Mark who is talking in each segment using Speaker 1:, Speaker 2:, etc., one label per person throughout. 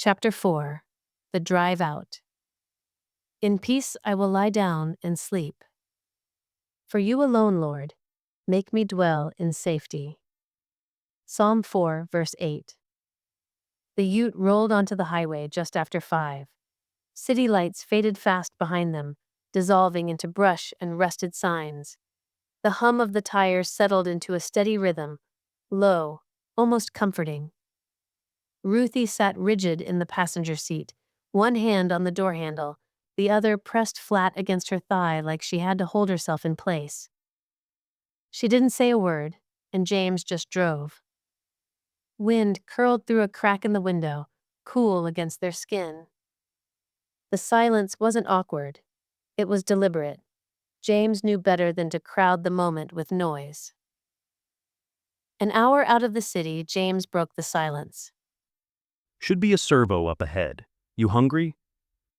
Speaker 1: Chapter 4. The Drive Out. In peace I will lie down and sleep. For you alone, Lord, make me dwell in safety. Psalm 4, verse 8. The ute rolled onto the highway just after 5. City lights faded fast behind them, dissolving into brush and rusted signs. The hum of the tires settled into a steady rhythm, low, almost comforting. Ruthie sat rigid in the passenger seat, one hand on the door handle, the other pressed flat against her thigh like she had to hold herself in place. She didn't say a word, and James just drove. Wind curled through a crack in the window, cool against their skin. The silence wasn't awkward. It was deliberate. James knew better than to crowd the moment with noise. An hour out of the city, James broke the silence.
Speaker 2: Should be a servo up ahead. You hungry?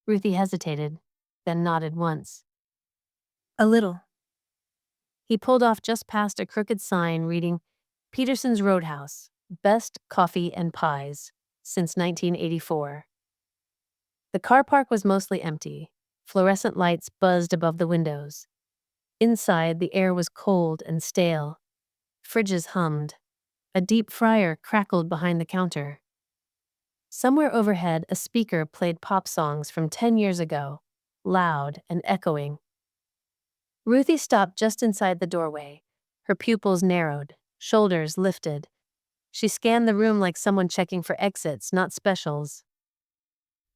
Speaker 1: Ruthie hesitated, then nodded once.
Speaker 3: A little.
Speaker 1: He pulled off just past a crooked sign reading, Peterson's Roadhouse, best coffee and pies, since 1984. The car park was mostly empty. Fluorescent lights buzzed above the windows. Inside, the air was cold and stale. Fridges hummed. A deep fryer crackled behind the counter. Somewhere overhead, a speaker played pop songs from 10 years ago, loud and echoing. Ruthie stopped just inside the doorway. Her pupils narrowed, shoulders lifted. She scanned the room like someone checking for exits, not specials.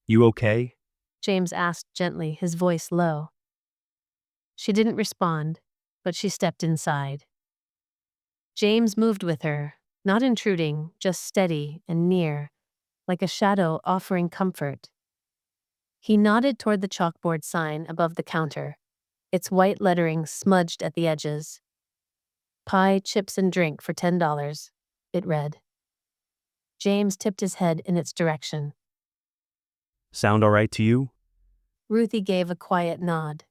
Speaker 2: You okay?
Speaker 1: James asked gently, his voice low. She didn't respond, but she stepped inside. James moved with her, not intruding, just steady and near, like a shadow offering comfort. He nodded toward the chalkboard sign above the counter, its white lettering smudged at the edges. Pie, chips, and drink for $10, it read. James tipped his head in its direction.
Speaker 2: Sound all right to you?
Speaker 1: Ruthie gave a quiet nod.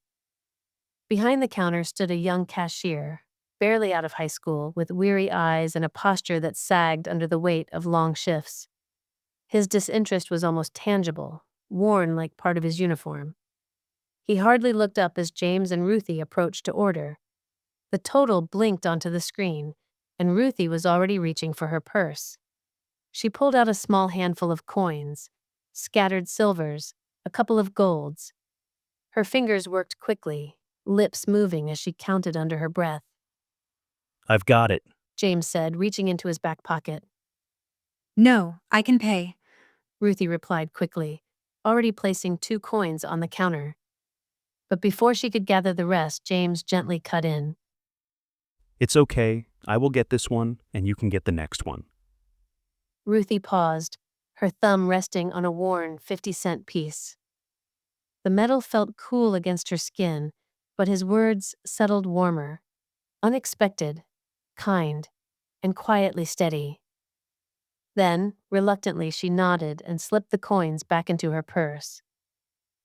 Speaker 1: Behind the counter stood a young cashier, barely out of high school, with weary eyes and a posture that sagged under the weight of long shifts. His disinterest was almost tangible, worn like part of his uniform. He hardly looked up as James and Ruthie approached to order. The total blinked onto the screen, and Ruthie was already reaching for her purse. She pulled out a small handful of coins, scattered silvers, a couple of golds. Her fingers worked quickly, lips moving as she counted under her breath.
Speaker 2: I've got it.
Speaker 1: James said, reaching into his back pocket.
Speaker 3: No, I can pay.
Speaker 1: Ruthie replied quickly, already placing 2 coins on the counter. But before she could gather the rest, James gently cut in.
Speaker 2: It's okay. I will get this one, and you can get the next one.
Speaker 1: Ruthie paused, her thumb resting on a worn 50-cent piece. The metal felt cool against her skin, but his words settled warmer, unexpected, kind, and quietly steady. Then, reluctantly, she nodded and slipped the coins back into her purse.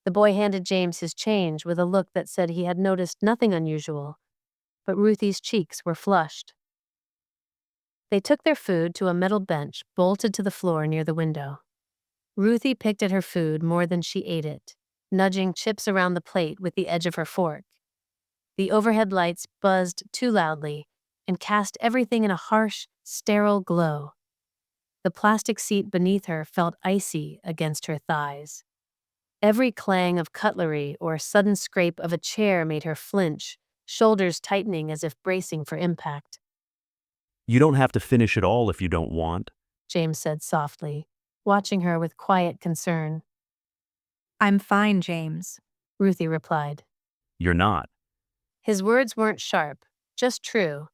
Speaker 1: The boy handed James his change with a look that said he had noticed nothing unusual, but Ruthie's cheeks were flushed. They took their food to a metal bench bolted to the floor near the window. Ruthie picked at her food more than she ate it, nudging chips around the plate with the edge of her fork. The overhead lights buzzed too loudly and cast everything in a harsh, sterile glow. The plastic seat beneath her felt icy against her thighs. Every clang of cutlery or sudden scrape of a chair made her flinch, shoulders tightening as if bracing for impact.
Speaker 2: You don't have to finish it all if you don't want.
Speaker 1: James said softly, watching her with quiet concern.
Speaker 3: I'm fine, James.
Speaker 1: Ruthie replied.
Speaker 2: You're not.
Speaker 1: His words weren't sharp, just true.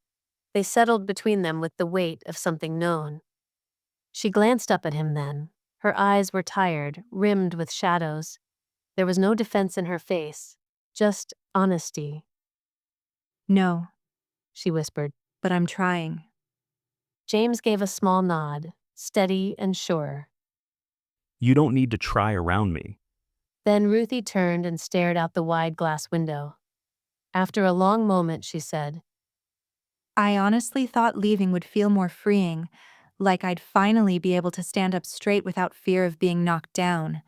Speaker 1: They settled between them with the weight of something known. She glanced up at him then. Her eyes were tired, rimmed with shadows. There was no defense in her face, just honesty.
Speaker 3: No,
Speaker 1: She whispered.
Speaker 3: but I'm trying.
Speaker 1: James gave a small nod, steady and sure.
Speaker 2: You don't need to try around me.
Speaker 1: Then Ruthie turned and stared out the wide glass window. After a long moment, she said,
Speaker 3: I honestly thought leaving would feel more freeing, like I'd finally be able to stand up straight without fear of being knocked down.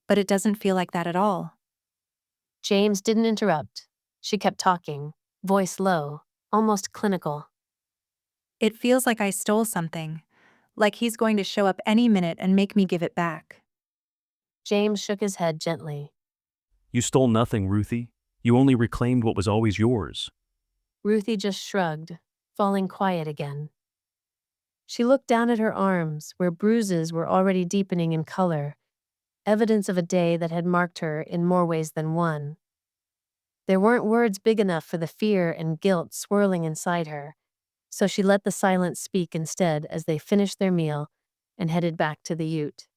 Speaker 3: But it doesn't feel like that at all.
Speaker 1: James didn't interrupt. She kept talking, voice low, almost clinical.
Speaker 3: It feels like I stole something, like he's going to show up any minute and make me give it back.
Speaker 1: James shook his head gently.
Speaker 2: You stole nothing, Ruthie. You only reclaimed what was always yours.
Speaker 1: Ruthie just shrugged, falling quiet again. She looked down at her arms, where bruises were already deepening in color, evidence of a day that had marked her in more ways than one. There weren't words big enough for the fear and guilt swirling inside her, so she let the silence speak instead as they finished their meal and headed back to the ute.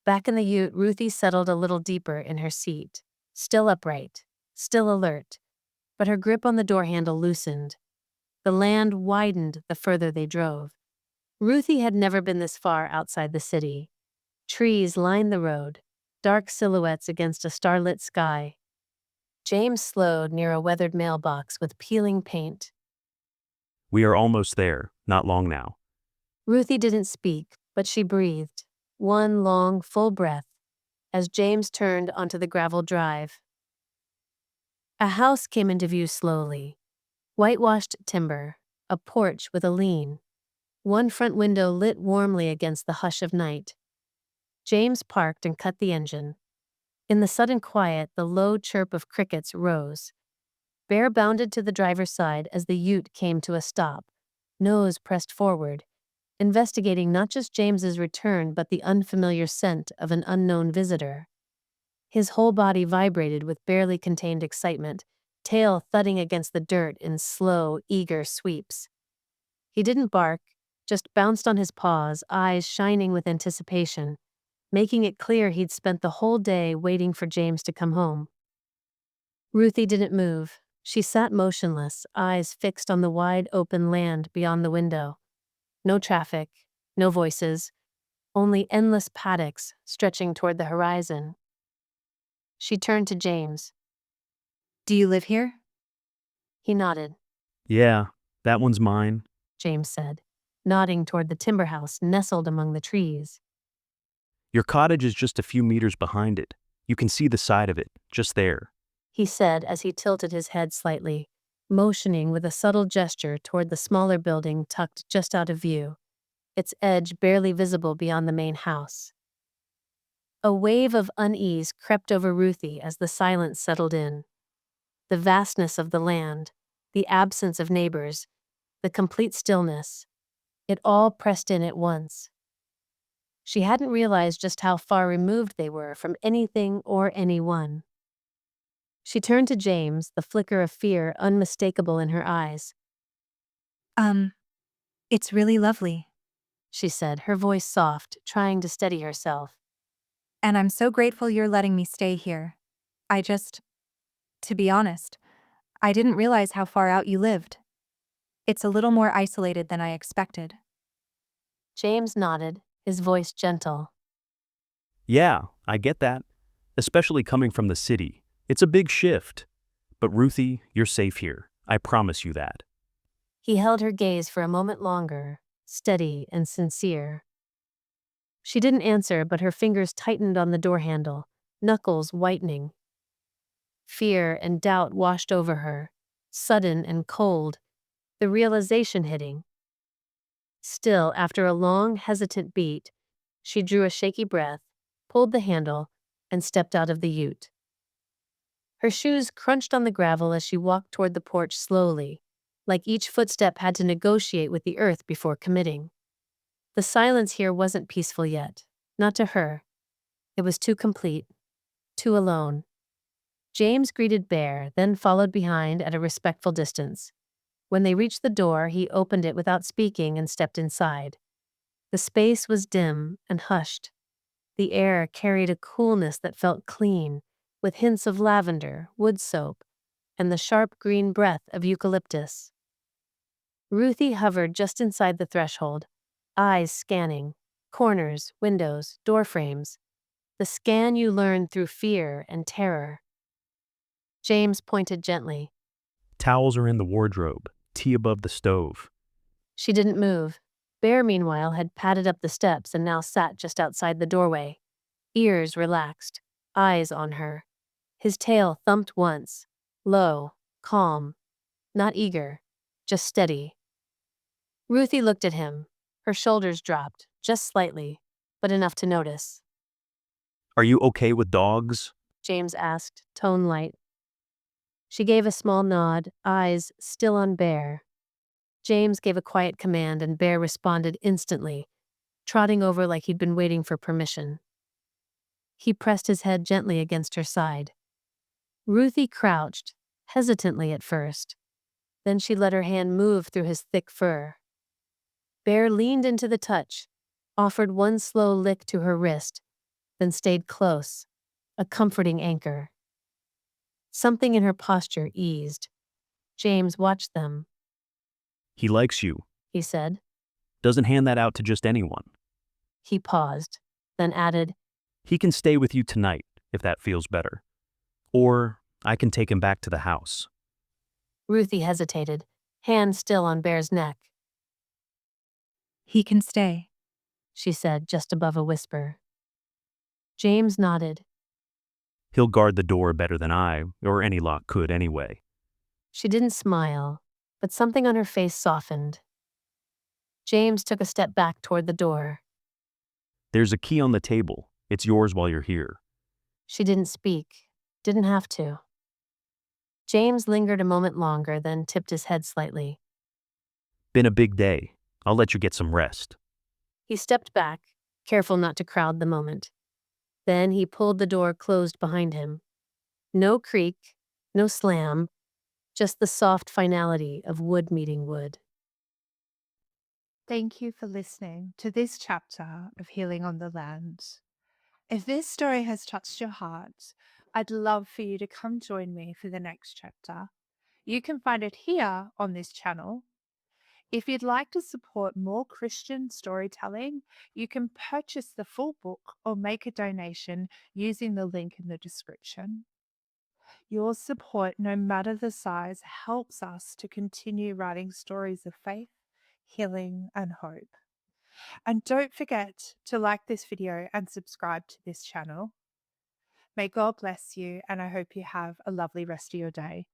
Speaker 1: Back in the ute, Ruthie settled a little deeper in her seat, still upright, still alert, but her grip on the door handle loosened. The land widened the further they drove. Ruthie had never been this far outside the city. Trees lined the road, dark silhouettes against a starlit sky. James slowed near a weathered mailbox with peeling paint.
Speaker 2: We are almost there, not long now.
Speaker 1: Ruthie didn't speak, but she breathed, one long, full breath, as James turned onto the gravel drive. A house came into view slowly. Whitewashed timber, a porch with a lean. One front window lit warmly against the hush of night. James parked and cut the engine. In the sudden quiet, the low chirp of crickets rose. Bear bounded to the driver's side as the ute came to a stop, nose pressed forward, investigating not just James's return but the unfamiliar scent of an unknown visitor. His whole body vibrated with barely contained excitement, tail thudding against the dirt in slow, eager sweeps. He didn't bark, just bounced on his paws, eyes shining with anticipation, making it clear he'd spent the whole day waiting for James to come home. Ruthie didn't move. She sat motionless, eyes fixed on the wide open land beyond the window. No traffic, no voices, only endless paddocks stretching toward the horizon. She turned to James.
Speaker 3: Do you live here?
Speaker 1: He nodded.
Speaker 2: Yeah, that one's mine.
Speaker 1: James said, nodding toward the timber house nestled among the trees.
Speaker 2: Your cottage is just a few meters behind it. You can see the side of it, just there.
Speaker 1: He said as he tilted his head slightly, motioning with a subtle gesture toward the smaller building tucked just out of view, its edge barely visible beyond the main house. A wave of unease crept over Ruthie as the silence settled in. The vastness of the land, the absence of neighbors, the complete stillness, it all pressed in at once. She hadn't realized just how far removed they were from anything or anyone. She turned to James, the flicker of fear unmistakable in her eyes.
Speaker 3: It's really lovely.
Speaker 1: She said, her voice soft, trying to steady herself.
Speaker 3: And I'm so grateful you're letting me stay here. To be honest, I didn't realize how far out you lived. It's a little more isolated than I expected.
Speaker 1: James nodded, his voice gentle.
Speaker 2: Yeah, I get that. Especially coming from the city. It's a big shift. But Ruthie, you're safe here. I promise you that.
Speaker 1: He held her gaze for a moment longer, steady and sincere. She didn't answer, but her fingers tightened on the door handle, knuckles whitening. Fear and doubt washed over her, sudden and cold, the realization hitting. Still, after a long, hesitant beat, she drew a shaky breath, pulled the handle, and stepped out of the ute. Her shoes crunched on the gravel as she walked toward the porch slowly, like each footstep had to negotiate with the earth before committing. The silence here wasn't peaceful yet, not to her. It was too complete, too alone. James greeted Bear, then followed behind at a respectful distance. When they reached the door, he opened it without speaking and stepped inside. The space was dim and hushed. The air carried a coolness that felt clean, with hints of lavender, wood soap, and the sharp green breath of eucalyptus. Ruthie hovered just inside the threshold, eyes scanning, corners, windows, door frames, the scan you learn through fear and terror. James pointed gently.
Speaker 2: Towels are in the wardrobe, tea above the stove.
Speaker 1: She didn't move. Bear, meanwhile, had padded up the steps and now sat just outside the doorway, ears relaxed, eyes on her. His tail thumped once, low, calm, not eager, just steady. Ruthie looked at him. Her shoulders dropped, just slightly, but enough to notice.
Speaker 2: Are you okay with dogs?
Speaker 1: James asked, tone light. She gave a small nod, eyes still on Bear. James gave a quiet command and Bear responded instantly, trotting over like he'd been waiting for permission. He pressed his head gently against her side. Ruthie crouched, hesitantly at first. Then she let her hand move through his thick fur. Bear leaned into the touch, offered one slow lick to her wrist, then stayed close, a comforting anchor. Something in her posture eased. James watched them,
Speaker 2: He likes you.
Speaker 1: he said.
Speaker 2: Doesn't hand that out to just anyone.
Speaker 1: He paused, then added,
Speaker 2: He can stay with you tonight, if that feels better. Or I can take him back to the house.
Speaker 1: Ruthie hesitated, hand still on Bear's neck.
Speaker 3: He can stay.
Speaker 1: She said just above a whisper. James nodded.
Speaker 2: He'll guard the door better than I, or any lock could anyway.
Speaker 1: She didn't smile, but something on her face softened. James took a step back toward the door.
Speaker 2: There's a key on the table. It's yours while you're here.
Speaker 1: She didn't speak, didn't have to. James lingered a moment longer, then tipped his head slightly.
Speaker 2: Been a big day. I'll let you get some rest.
Speaker 1: He stepped back, careful not to crowd the moment. Then he pulled the door closed behind him. No creak, no slam, just the soft finality of wood meeting wood.
Speaker 4: Thank you for listening to this chapter of Healing on the Land. If this story has touched your heart, I'd love for you to come join me for the next chapter. You can find it here on this channel. If you'd like to support more Christian storytelling, you can purchase the full book or make a donation using the link in the description. Your support, no matter the size, helps us to continue writing stories of faith, healing, and hope. And don't forget to like this video and subscribe to this channel. May God bless you, and I hope you have a lovely rest of your day.